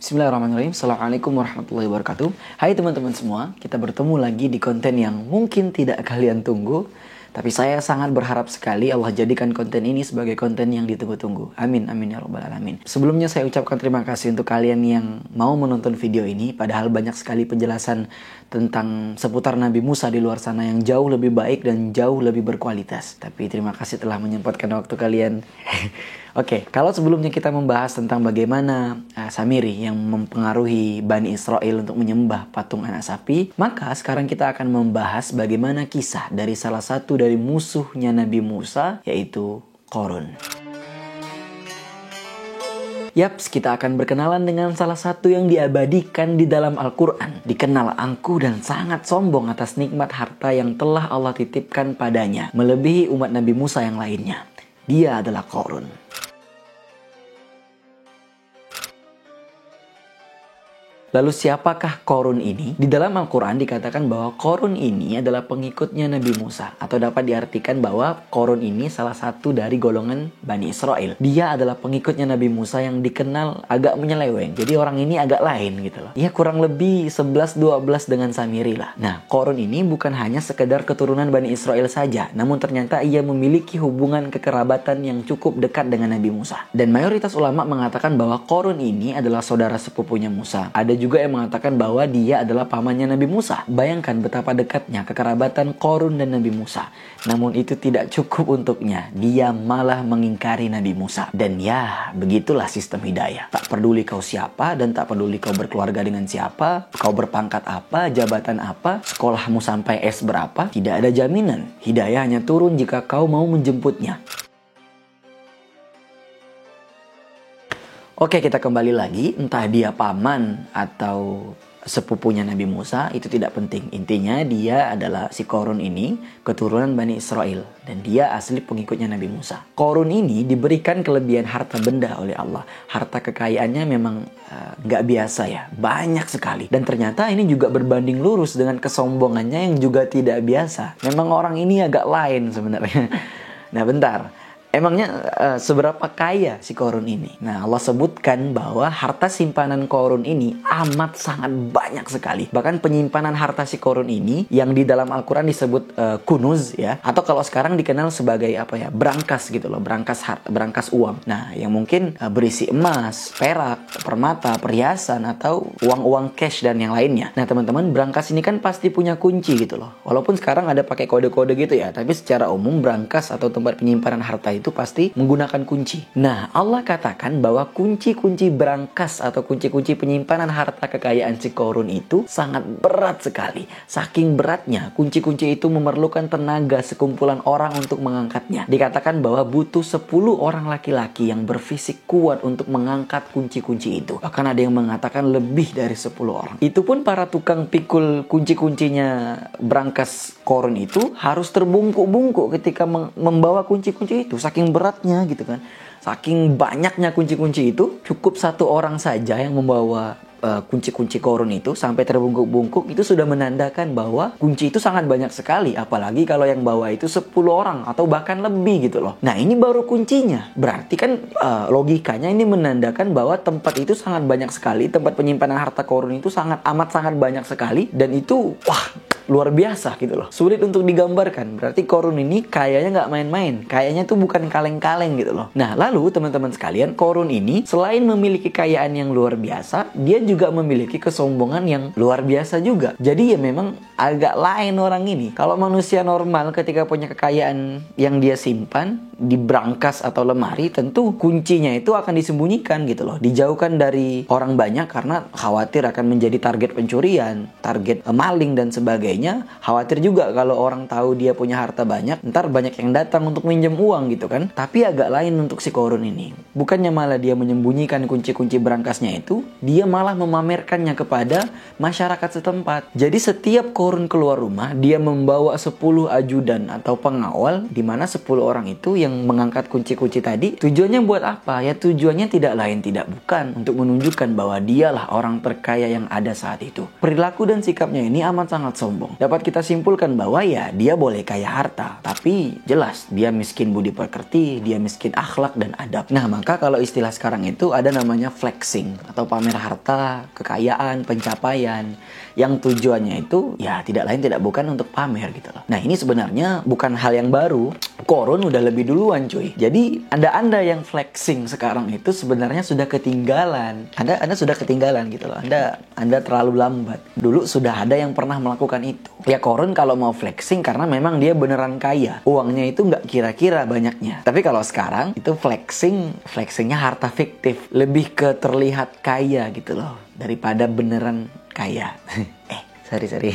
Bismillahirrahmanirrahim. Assalamualaikum warahmatullahi wabarakatuh. Hai teman-teman semua, kita bertemu lagi di konten yang mungkin tidak kalian tunggu, tapi saya sangat berharap sekali Allah jadikan konten ini sebagai konten yang ditunggu-tunggu. Amin, amin ya rabbal alamin. Sebelumnya saya ucapkan terima kasih untuk kalian yang mau menonton video ini, padahal banyak sekali penjelasan tentang seputar Nabi Musa di luar sana yang jauh lebih baik dan jauh lebih berkualitas. Tapi terima kasih telah menyempatkan waktu kalian. Oke, kalau sebelumnya kita membahas tentang bagaimana Samiri yang mempengaruhi Bani Israel untuk menyembah patung anak sapi, maka sekarang kita akan membahas bagaimana kisah dari salah satu dari musuhnya Nabi Musa, yaitu Qarun. Yaps, kita akan berkenalan dengan salah satu yang diabadikan di dalam Al-Quran. Dikenal angkuh dan sangat sombong atas nikmat harta yang telah Allah titipkan padanya, melebihi umat Nabi Musa yang lainnya. Dia adalah Qarun. Lalu siapakah Qarun ini? Di dalam Al-Quran dikatakan bahwa Qarun ini adalah pengikutnya Nabi Musa. Atau dapat diartikan bahwa Qarun ini salah satu dari golongan Bani Israel. Dia adalah pengikutnya Nabi Musa yang dikenal agak menyeleweng. Jadi orang ini agak lain gitu loh. Ya kurang lebih 11-12 dengan Samiri lah. Nah, Qarun ini bukan hanya sekedar keturunan Bani Israel saja. Namun ternyata ia memiliki hubungan kekerabatan yang cukup dekat dengan Nabi Musa. Dan mayoritas ulama mengatakan bahwa Qarun ini adalah saudara sepupunya Musa. Ada juga yang mengatakan bahwa dia adalah pamannya Nabi Musa. Bayangkan betapa dekatnya kekerabatan Qarun dan Nabi Musa. Namun itu tidak cukup untuknya. Dia malah mengingkari Nabi Musa. Dan ya, begitulah sistem hidayah. Tak peduli kau siapa dan tak peduli kau berkeluarga dengan siapa, kau berpangkat apa, jabatan apa, sekolahmu sampai S berapa, tidak ada jaminan. Hidayah hanya turun jika kau mau menjemputnya. Oke, kita kembali lagi. Entah dia paman atau sepupunya Nabi Musa, itu tidak penting. Intinya dia adalah si Qarun ini keturunan Bani Israel. Dan dia asli pengikutnya Nabi Musa. Qarun ini diberikan kelebihan harta benda oleh Allah. Harta kekayaannya memang gak biasa ya. Banyak sekali. Dan ternyata ini juga berbanding lurus dengan kesombongannya yang juga tidak biasa. Memang orang ini agak lain sebenarnya. Nah bentar. Emangnya seberapa kaya si Qarun ini? Nah, Allah sebutkan bahwa harta simpanan Qarun ini amat sangat banyak sekali. Bahkan penyimpanan harta si Qarun ini yang di dalam Al-Quran disebut kunuz ya. Atau kalau sekarang dikenal sebagai apa ya? Brankas gitu loh. Brankas uang. Nah, yang mungkin berisi emas, perak, permata, perhiasan atau uang-uang cash dan yang lainnya. Nah, teman-teman, brankas ini kan pasti punya kunci gitu loh. Walaupun sekarang ada pakai kode-kode gitu ya. Tapi secara umum brankas atau tempat penyimpanan harta itu pasti menggunakan kunci. Nah, Allah katakan bahwa kunci-kunci brankas atau kunci-kunci penyimpanan harta kekayaan si Qarun itu sangat berat sekali. Saking beratnya, kunci-kunci itu memerlukan tenaga sekumpulan orang untuk mengangkatnya. Dikatakan bahwa butuh 10 orang laki-laki yang berfisik kuat untuk mengangkat kunci-kunci itu. Bahkan ada yang mengatakan lebih dari 10 orang. Itu pun para tukang pikul kunci-kuncinya brankas Qarun itu harus terbungkuk-bungkuk ketika membawa kunci-kunci itu. Saking beratnya gitu kan. Saking banyaknya kunci-kunci itu, cukup satu orang saja yang membawa kunci-kunci Qarun itu sampai terbungkuk-bungkuk, itu sudah menandakan bahwa kunci itu sangat banyak sekali. Apalagi kalau yang bawa itu 10 orang atau bahkan lebih gitu loh. Nah, ini baru kuncinya. Berarti kan logikanya ini menandakan bahwa tempat itu sangat banyak sekali. Tempat penyimpanan harta Qarun itu amat sangat banyak sekali. Dan itu wah, luar biasa gitu loh. Sulit untuk digambarkan. Berarti Qarun ini kayaknya nggak main-main. Kayaknya tuh bukan kaleng-kaleng gitu loh. Nah, lalu teman-teman sekalian, Qarun ini selain memiliki kekayaan yang luar biasa, dia juga memiliki kesombongan yang luar biasa juga. Jadi ya memang agak lain orang ini. Kalau manusia normal ketika punya kekayaan yang dia simpan di brankas atau lemari, tentu kuncinya itu akan disembunyikan gitu loh. Dijauhkan dari orang banyak karena khawatir akan menjadi target pencurian, target maling dan sebagainya. Khawatir juga kalau orang tahu dia punya harta banyak, ntar banyak yang datang untuk minjem uang gitu kan. Tapi agak lain untuk si Qarun ini. Bukannya malah dia menyembunyikan kunci-kunci brankasnya itu, dia malah memamerkannya kepada masyarakat setempat. Jadi setiap Qarun keluar rumah, dia membawa 10 ajudan atau pengawal, di mana 10 orang itu yang mengangkat kunci-kunci tadi. Tujuannya buat apa? Ya tujuannya tidak lain tidak bukan untuk menunjukkan bahwa dialah orang terkaya yang ada saat itu. Perilaku dan sikapnya ini amat sangat sombong. sombong. Dapat kita simpulkan bahwa ya dia boleh kaya harta, tapi jelas dia miskin budi pekerti, dia miskin akhlak dan adab. Nah, maka kalau istilah sekarang itu ada namanya flexing atau pamer harta, kekayaan, pencapaian, yang tujuannya itu ya tidak lain tidak bukan untuk pamer gitu loh. Nah, ini sebenarnya bukan hal yang baru. Korun udah lebih duluan cuy. Jadi anda yang flexing sekarang itu sebenarnya sudah ketinggalan. Anda sudah ketinggalan gitu loh. Anda terlalu lambat. Dulu sudah ada yang pernah melakukan itu. Ya korun kalau mau flexing karena memang dia beneran kaya. Uangnya itu nggak kira-kira banyaknya. Tapi kalau sekarang itu flexingnya harta fiktif. Lebih ke terlihat kaya gitu loh daripada beneran kaya. sorry.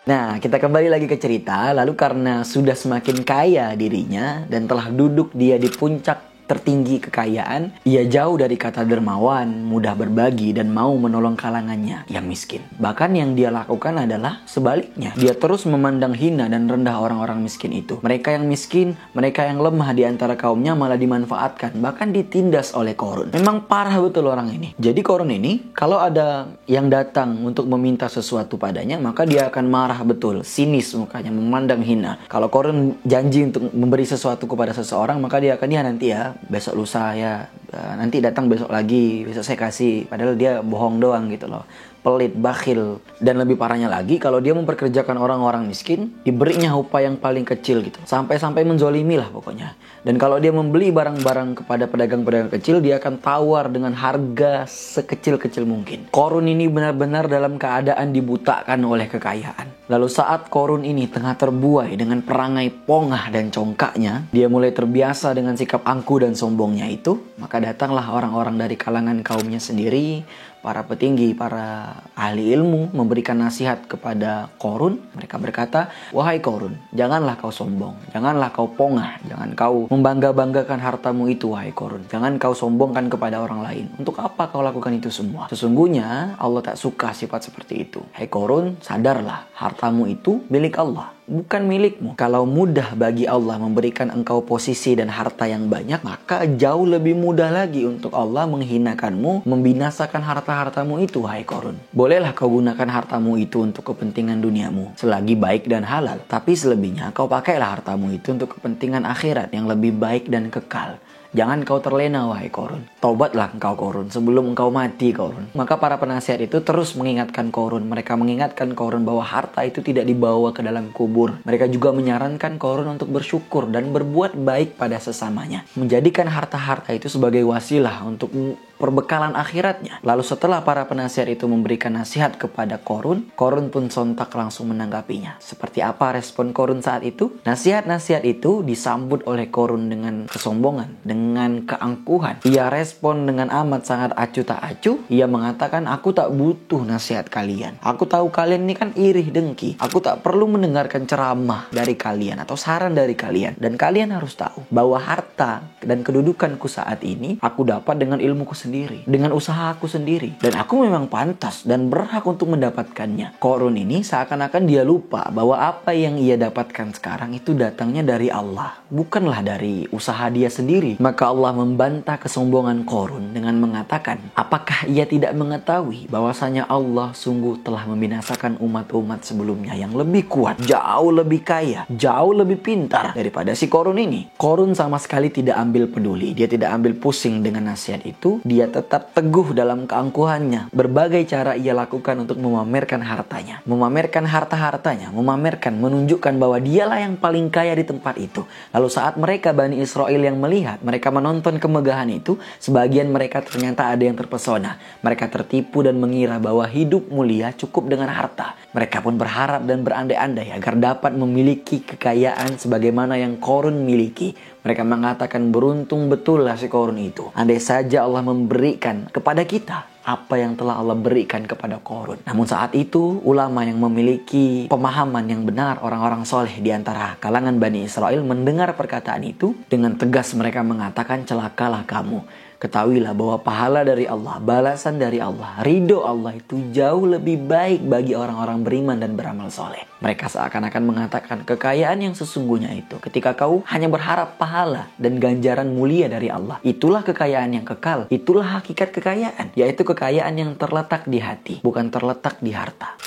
Nah, kita kembali lagi ke cerita. Lalu karena sudah semakin kaya dirinya dan telah duduk dia di puncak tertinggi kekayaan, ia jauh dari kata dermawan, mudah berbagi, dan mau menolong kalangannya yang miskin. Bahkan yang dia lakukan adalah sebaliknya. Dia terus memandang hina dan rendah orang-orang miskin itu. Mereka yang miskin, mereka yang lemah di antara kaumnya malah dimanfaatkan, bahkan ditindas oleh Korun. Memang parah betul orang ini. Jadi Korun ini, kalau ada yang datang untuk meminta sesuatu padanya, maka dia akan marah betul, sinis mukanya, memandang hina. Kalau Korun janji untuk memberi sesuatu kepada seseorang, maka dia akan, ya nanti ya, besok lusa ya, nanti datang besok lagi, besok saya kasih. Padahal dia bohong doang gitu loh, pelit, bakhil. Dan lebih parahnya lagi, kalau dia memperkerjakan orang-orang miskin, diberinya upah yang paling kecil gitu, sampai menzolimi lah pokoknya. Dan kalau dia membeli barang-barang kepada pedagang-pedagang kecil, dia akan tawar dengan harga sekecil-kecil mungkin. Korun ini benar-benar dalam keadaan dibutakan oleh kekayaan. Lalu saat Korun ini tengah terbuai dengan perangai pongah dan congkaknya, dia mulai terbiasa dengan sikap angkuh dan sombongnya itu, maka datanglah orang-orang dari kalangan kaumnya sendiri, para petinggi, para ahli ilmu, memberikan nasihat kepada Korun. Mereka berkata, wahai Korun, janganlah kau sombong, janganlah kau pongah, jangan kau membangga-banggakan hartamu itu, wahai Korun. Jangan kau sombongkan kepada orang lain. Untuk apa kau lakukan itu semua? Sesungguhnya Allah tak suka sifat seperti itu. Hai Korun, sadarlah, hartamu itu milik Allah, bukan milikmu. Kalau mudah bagi Allah memberikan engkau posisi dan harta yang banyak, maka jauh lebih mudah lagi untuk Allah menghinakanmu, membinasakan harta-hartamu itu, wahai Korun. Bolehlah kau gunakan hartamu itu untuk kepentingan duniamu, selagi baik dan halal. Tapi selebihnya kau pakailah hartamu itu untuk kepentingan akhirat yang lebih baik dan kekal. Jangan kau terlena, wahai Korun. Tobatlah engkau Korun sebelum engkau mati, Korun. Maka para penasihat itu terus mengingatkan Korun. Mereka mengingatkan Korun bahwa harta itu tidak dibawa ke dalam kubur. Mereka juga menyarankan Korun untuk bersyukur dan berbuat baik pada sesamanya, menjadikan harta-harta itu sebagai wasilah untuk perbekalan akhiratnya. Lalu setelah para penasihat itu memberikan nasihat kepada Korun, Korun pun sontak langsung menanggapinya. Seperti apa respon Korun saat itu? Nasihat-nasihat itu disambut oleh Korun dengan kesombongan, dengan keangkuhan. Ia respon dengan amat sangat acuh tak acuh. Ia mengatakan, aku tak butuh nasihat kalian. Aku tahu kalian ini kan iri dengki. Aku tak perlu mendengarkan ceramah dari kalian atau saran dari kalian. Dan kalian harus tahu bahwa harta dan kedudukanku saat ini aku dapat dengan ilmuku sendiri, dengan usahaku sendiri, dan aku memang pantas dan berhak untuk mendapatkannya. Korun ini seakan-akan dia lupa bahwa apa yang ia dapatkan sekarang itu datangnya dari Allah, bukanlah dari usaha dia sendiri. Maka Allah membantah kesombongan Korun dengan mengatakan, apakah ia tidak mengetahui bahwasanya Allah sungguh telah membinasakan umat-umat sebelumnya yang lebih kuat, jauh lebih kaya, jauh lebih pintar daripada si Korun ini. Korun sama sekali tidak ambil peduli, dia tidak ambil pusing dengan nasihat itu. Dia tetap teguh dalam keangkuhannya. Berbagai cara ia lakukan untuk memamerkan hartanya, memamerkan harta-hartanya, menunjukkan bahwa dialah yang paling kaya di tempat itu. Lalu saat mereka Bani Israel yang melihat, mereka menonton kemegahan itu, sebagian mereka ternyata ada yang terpesona. Mereka tertipu dan mengira bahwa hidup mulia cukup dengan harta. Mereka pun berharap dan berandai-andai agar dapat memiliki kekayaan sebagaimana yang Korun miliki. Mereka mengatakan, beruntung betul lah si Korun itu. Andai saja Allah memberikan kepada kita apa yang telah Allah berikan kepada Korun. Namun saat itu, ulama yang memiliki pemahaman yang benar, orang-orang soleh di antara kalangan Bani Israel mendengar perkataan itu, dengan tegas mereka mengatakan, celakalah kamu. Ketahuilah bahwa pahala dari Allah, balasan dari Allah, ridho Allah itu jauh lebih baik bagi orang-orang beriman dan beramal soleh. Mereka seakan-akan mengatakan kekayaan yang sesungguhnya itu ketika kau hanya berharap pahala dan ganjaran mulia dari Allah. Itulah kekayaan yang kekal, itulah hakikat kekayaan, yaitu kekayaan yang terletak di hati, bukan terletak di harta.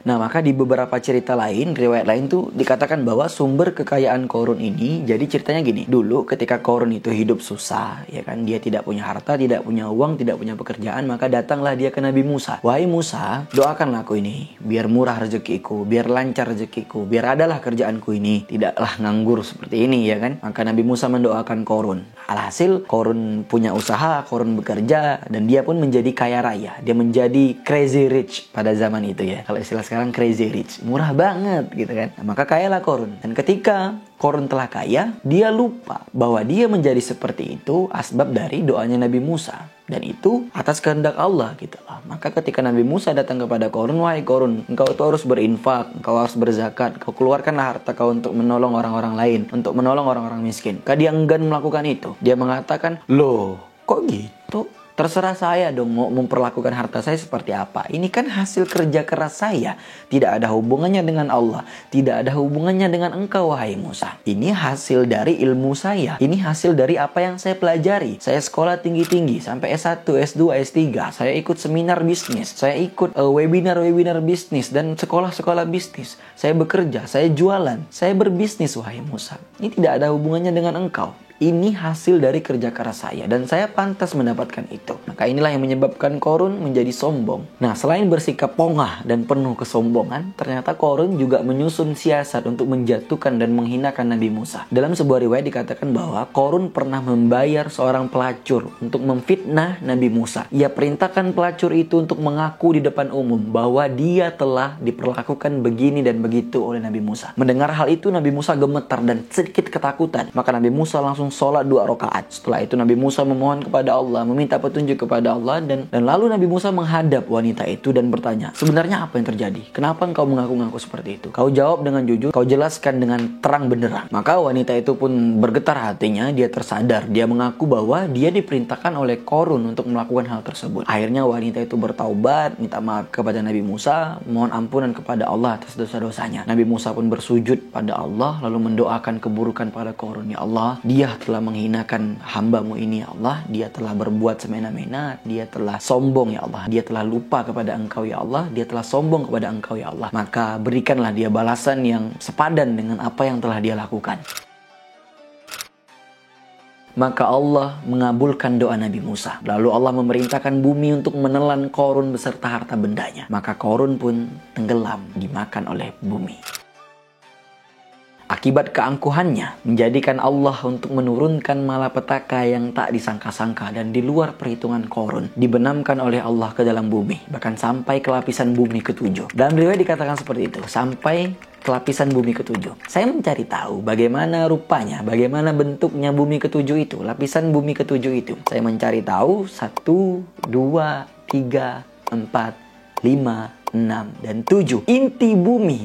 Nah, maka di beberapa cerita lain, riwayat lain tuh dikatakan bahwa sumber kekayaan Qarun ini, jadi ceritanya gini. Dulu ketika Qarun itu hidup susah, ya kan, dia tidak punya harta, tidak punya uang, tidak punya pekerjaan, maka datanglah dia ke Nabi Musa. Wahai Musa, doakanlah aku ini, biar murah rezekiku, biar lancar rezekiku, biar adalah kerjaanku ini, tidaklah nganggur seperti ini, ya kan. Maka Nabi Musa mendoakan Qarun. Alhasil Qarun punya usaha, Qarun bekerja, dan dia pun menjadi kaya raya. Dia menjadi crazy rich pada zaman itu, ya. Kalau istilah sekarang crazy rich, murah banget gitu kan. Nah, maka kayalah Qarun. Dan ketika Qarun telah kaya, dia lupa bahwa dia menjadi seperti itu asbab dari doanya Nabi Musa. Dan itu atas kehendak Allah gitu loh. Maka ketika Nabi Musa datang kepada Qarun, wahai Qarun, engkau itu harus berinfak, engkau harus berzakat, kau keluarkanlah harta kau untuk menolong orang-orang lain, untuk menolong orang-orang miskin. Maka dia enggan melakukan itu. Dia mengatakan, loh kok gitu? Terserah saya dong mau memperlakukan harta saya seperti apa. Ini kan hasil kerja keras saya. Tidak ada hubungannya dengan Allah. Tidak ada hubungannya dengan engkau, wahai Musa. Ini hasil dari ilmu saya. Ini hasil dari apa yang saya pelajari. Saya sekolah tinggi-tinggi sampai S1, S2, S3. Saya ikut seminar bisnis. Saya ikut webinar-webinar bisnis dan sekolah-sekolah bisnis. Saya bekerja, saya jualan, saya berbisnis, wahai Musa. Ini tidak ada hubungannya dengan engkau. Ini hasil dari kerja keras saya dan saya pantas mendapatkan itu. Maka inilah yang menyebabkan Qarun menjadi sombong. Nah, selain bersikap pongah dan penuh kesombongan, ternyata Qarun juga menyusun siasat untuk menjatuhkan dan menghinakan Nabi Musa. Dalam sebuah riwayat dikatakan bahwa Qarun pernah membayar seorang pelacur untuk memfitnah Nabi Musa. Ia perintahkan pelacur itu untuk mengaku di depan umum bahwa dia telah diperlakukan begini dan begitu oleh Nabi Musa. Mendengar hal itu, Nabi Musa gemetar dan sedikit ketakutan. Maka Nabi Musa langsung sholat 2 rakaat. Setelah itu Nabi Musa memohon kepada Allah, meminta petunjuk kepada Allah, dan lalu Nabi Musa menghadap wanita itu dan bertanya, sebenarnya apa yang terjadi? Kenapa engkau mengaku-ngaku seperti itu? Kau jawab dengan jujur, kau jelaskan dengan terang benderang. Maka wanita itu pun bergetar hatinya, dia tersadar, dia mengaku bahwa dia diperintahkan oleh Qarun untuk melakukan hal tersebut. Akhirnya wanita itu bertaubat, minta maaf kepada Nabi Musa, mohon ampunan kepada Allah atas dosa-dosanya. Nabi Musa pun bersujud pada Allah, lalu mendoakan keburukan pada Qarun. Ya Allah, dia telah menghinakan hambamu ini, ya Allah. Dia telah berbuat semena-mena, dia telah sombong, ya Allah. Dia telah lupa kepada engkau, ya Allah. Dia telah sombong kepada engkau, ya Allah. Maka berikanlah dia balasan yang sepadan dengan apa yang telah dia lakukan. Maka Allah mengabulkan doa Nabi Musa. Lalu Allah memerintahkan bumi untuk menelan Qarun beserta harta bendanya. Maka Qarun pun tenggelam dimakan oleh bumi. Akibat keangkuhannya, menjadikan Allah untuk menurunkan malapetaka yang tak disangka-sangka dan di luar perhitungan Qarun, dibenamkan oleh Allah ke dalam bumi, bahkan sampai ke lapisan bumi ke-7. Dalam riwayat dikatakan seperti itu, sampai ke lapisan bumi ke-7. Saya mencari tahu bagaimana rupanya, bagaimana bentuknya bumi ke-7 itu, lapisan bumi ke-7 itu. Saya mencari tahu 1, 2, 3, 4, 5, 6, dan 7. Inti bumi.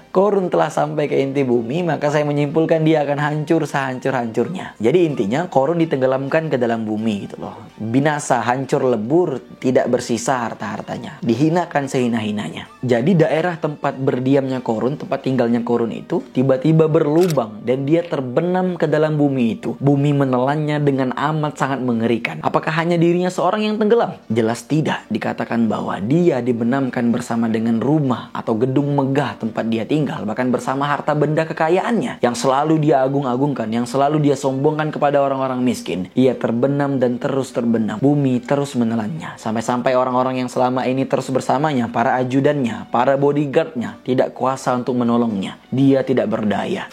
Qarun telah sampai ke inti bumi, maka saya menyimpulkan dia akan hancur sehancur-hancurnya. Jadi intinya Qarun ditenggelamkan ke dalam bumi gitu loh. Binasa, hancur lebur, tidak bersisa harta-hartanya. Dihinakan sehina-hinanya. Jadi daerah tempat berdiamnya Qarun, tempat tinggalnya Qarun itu tiba-tiba berlubang dan dia terbenam ke dalam bumi itu. Bumi menelannya dengan amat sangat mengerikan. Apakah hanya dirinya seorang yang tenggelam? Jelas tidak. Dikatakan bahwa dia dibenamkan bersama dengan rumah atau gedung megah tempat dia tinggal, bahkan bersama harta benda kekayaannya yang selalu dia agung-agungkan, yang selalu dia sombongkan kepada orang-orang miskin. Ia terbenam dan terus terbenam. Bumi terus menelannya sampai-sampai orang-orang yang selama ini terus bersamanya, para ajudannya, para bodyguardnya, tidak kuasa untuk menolongnya. Dia tidak berdaya.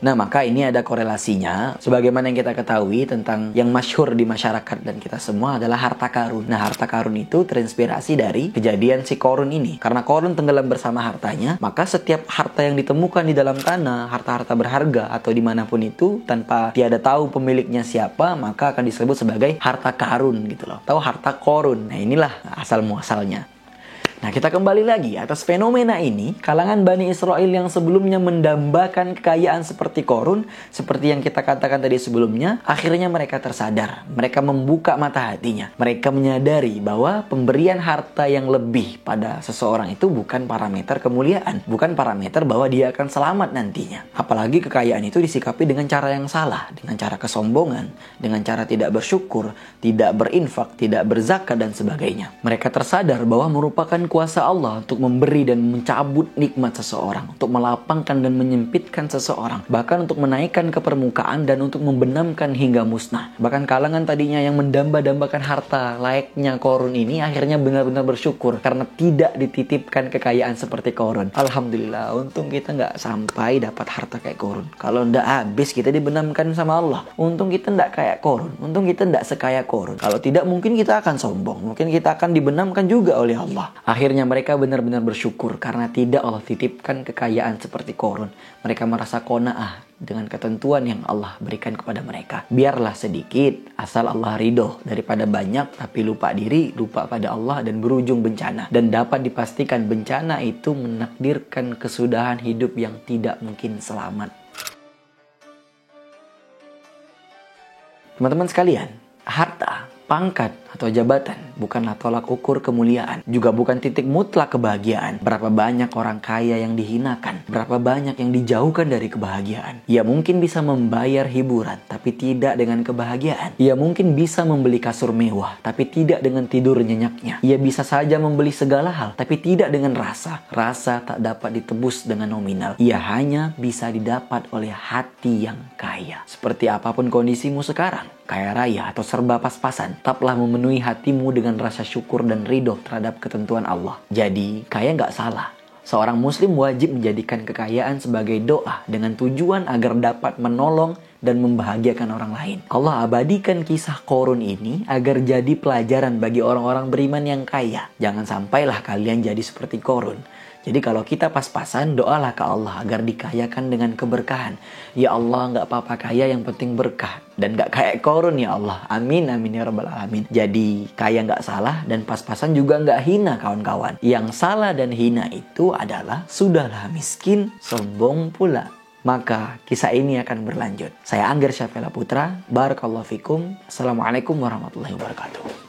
Nah, maka ini ada korelasinya. Sebagaimana yang kita ketahui tentang yang masyhur di masyarakat dan kita semua adalah harta karun. Nah, harta karun itu terinspirasi dari kejadian si Qarun ini. Karena Qarun tenggelam bersama hartanya, maka setiap harta yang ditemukan di dalam tanah, harta-harta berharga atau dimanapun itu, tanpa tiada tahu pemiliknya siapa, maka akan disebut sebagai harta karun gitu loh. Atau harta Qarun. Nah, inilah asal muasalnya. Nah, kita kembali lagi atas fenomena ini. Kalangan Bani Israel yang sebelumnya mendambakan kekayaan seperti Qorun, seperti yang kita katakan tadi sebelumnya, akhirnya mereka tersadar. Mereka membuka mata hatinya. Mereka menyadari bahwa pemberian harta yang lebih pada seseorang itu bukan parameter kemuliaan, bukan parameter bahwa dia akan selamat nantinya. Apalagi kekayaan itu disikapi dengan cara yang salah, dengan cara kesombongan, dengan cara tidak bersyukur, tidak berinfak, tidak berzakat, dan sebagainya. Mereka tersadar bahwa merupakan kuasa Allah untuk memberi dan mencabut nikmat seseorang, untuk melapangkan dan menyempitkan seseorang, bahkan untuk menaikkan ke permukaan dan untuk membenamkan hingga musnah. Bahkan kalangan tadinya yang mendamba-dambakan harta layaknya Qorun ini akhirnya benar-benar bersyukur karena tidak dititipkan kekayaan seperti Qorun. Alhamdulillah, untung kita nggak sampai dapat harta kayak Qorun. Kalau ndak habis kita dibenamkan sama Allah. Untung kita ndak kayak Qorun, untung kita ndak sekaya Qorun. Kalau tidak mungkin kita akan sombong, mungkin kita akan dibenamkan juga oleh Allah. Akhirnya mereka benar-benar bersyukur karena tidak Allah titipkan kekayaan seperti Qorun. Mereka merasa qanaah dengan ketentuan yang Allah berikan kepada mereka. Biarlah sedikit, asal Allah ridho, daripada banyak tapi lupa diri, lupa pada Allah dan berujung bencana. Dan dapat dipastikan bencana itu menakdirkan kesudahan hidup yang tidak mungkin selamat. Teman-teman sekalian, harta, pangkat, atau jabatan bukanlah tolak ukur kemuliaan, juga bukan titik mutlak kebahagiaan. Berapa banyak orang kaya yang dihinakan, berapa banyak yang dijauhkan dari kebahagiaan. Ia mungkin bisa membayar hiburan, tapi tidak dengan kebahagiaan. Ia mungkin bisa membeli kasur mewah, tapi tidak dengan tidur nyenyaknya. Ia bisa saja membeli segala hal, tapi tidak dengan rasa. Rasa tak dapat ditebus dengan nominal. Ia hanya bisa didapat oleh hati yang kaya. Seperti apapun kondisimu sekarang, kaya raya atau serba pas-pasan, tetaplah memenuhi hatimu dengan rasa syukur dan ridho terhadap ketentuan Allah. Jadi, kaya nggak salah. Seorang muslim wajib menjadikan kekayaan sebagai doa dengan tujuan agar dapat menolong dan membahagiakan orang lain. Allah abadikan kisah Qorun ini agar jadi pelajaran bagi orang-orang beriman yang kaya. Jangan sampailah kalian jadi seperti Qorun. Jadi kalau kita pas-pasan, doalah ke Allah agar dikayakan dengan keberkahan. Ya Allah, nggak apa-apa kaya, yang penting berkah. Dan nggak kayak Qorun ya Allah. Amin, amin ya rabbal alamin. Jadi kaya nggak salah dan pas-pasan juga nggak hina kawan-kawan. Yang salah dan hina itu adalah sudahlah miskin, sombong pula. Maka kisah ini akan berlanjut. Saya Angger Syafela Putra. Barakallahu fikum. Assalamualaikum warahmatullahi wabarakatuh.